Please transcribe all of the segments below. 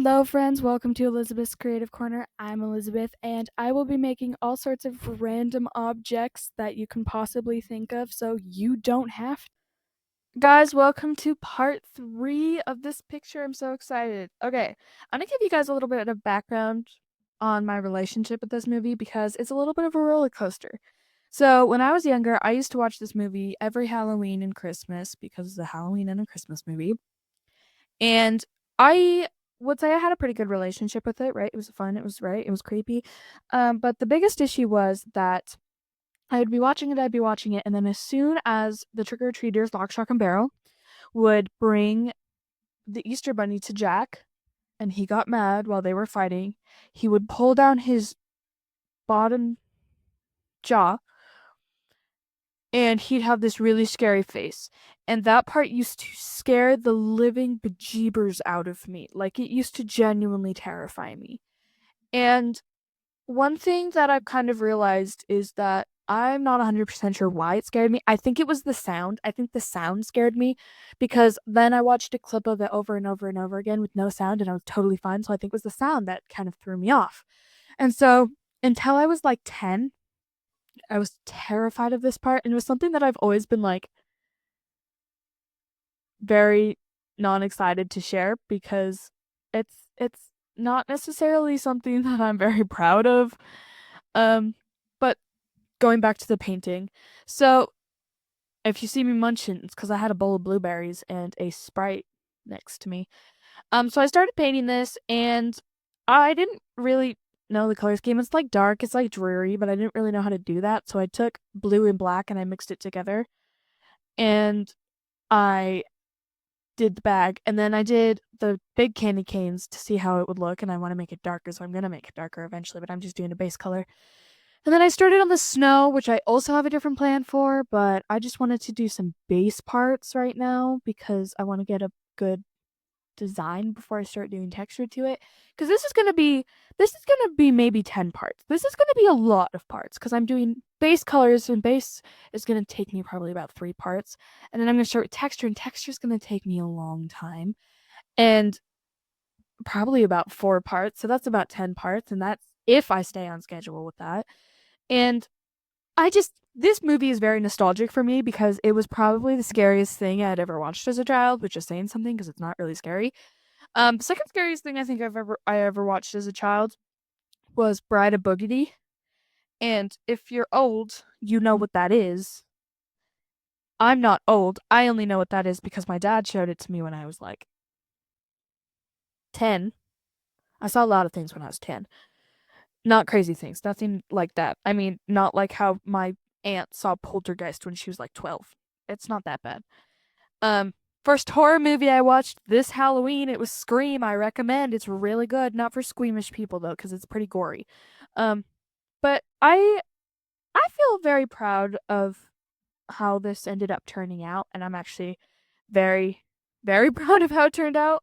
Hello, friends. Welcome to Elizabeth's Creative Corner. I'm Elizabeth, and I will be making all sorts of random objects that you can possibly think of so you don't have to. Guys, welcome to part 3 of this picture. I'm so excited. Okay, I'm going to give you guys a little bit of background on my relationship with this movie because it's a little bit of a roller coaster. So, when I was younger, I used to watch this movie every Halloween and Christmas because it's a Halloween and a Christmas movie. And I would say I had a pretty good relationship with it, right? It was fun, it was creepy. But the biggest issue was that I'd be watching it, and then as soon as the trick-or-treaters, Lock, Shock, and Barrel, would bring the Easter Bunny to Jack, and he got mad while they were fighting, he would pull down his bottom jaw, and he'd have this really scary face. And that part used to scare the living bejeebers out of me. Like, it used to genuinely terrify me. And one thing that I've kind of realized is that I'm not 100% sure why it scared me. I think it was the sound. I think the sound scared me because then I watched a clip of it over and over and over again with no sound and I was totally fine. So I think it was the sound that kind of threw me off. And so until I was like 10, I was terrified of this part. And it was something that I've always been like very non-excited to share because it's not necessarily something that I'm very proud of. But going back to the painting. So, if you see me munching, it's because I had a bowl of blueberries and a Sprite next to me. So I started painting this, and I didn't really know the color scheme. It's like dark, it's like dreary, but I didn't really know how to do that. So I took blue and black and I mixed it together, and I did the bag, and then I did the big candy canes to see how it would look, and I want to make it darker, so I'm gonna make it darker eventually, but I'm just doing a base color. And then I started on the snow, which I also have a different plan for, but I just wanted to do some base parts right now because I want to get a good design before I start doing texture to it. Because this is gonna be maybe 10 parts. This is gonna be a lot of parts because I'm doing base colors, and base is gonna take me probably about 3 parts. And then I'm gonna start with texture, and texture is gonna take me a long time. And probably about 4 parts. So that's about 10 parts, and that's if I stay on schedule with that. And this movie is very nostalgic for me because it was probably the scariest thing I'd ever watched as a child, which is saying something because it's not really scary. The second scariest thing I think I ever watched as a child was Bride of Boogity. And if you're old, you know what that is. I'm not old. I only know what that is because my dad showed it to me when I was like 10. I saw a lot of things when I was 10. Not crazy things, nothing like that. I mean, not like how my aunt saw Poltergeist when she was like 12. It's not that bad. Um, First horror movie I watched this Halloween, it was Scream. I recommend. It's really good. Not for squeamish people though, because it's pretty gory. Um, but I feel very proud of how this ended up turning out, and I'm actually very, very proud of how it turned out.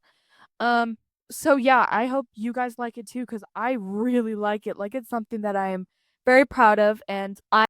Um, so yeah, I hope you guys like it too, because I really like it. Like, it's something that I am very proud of, and I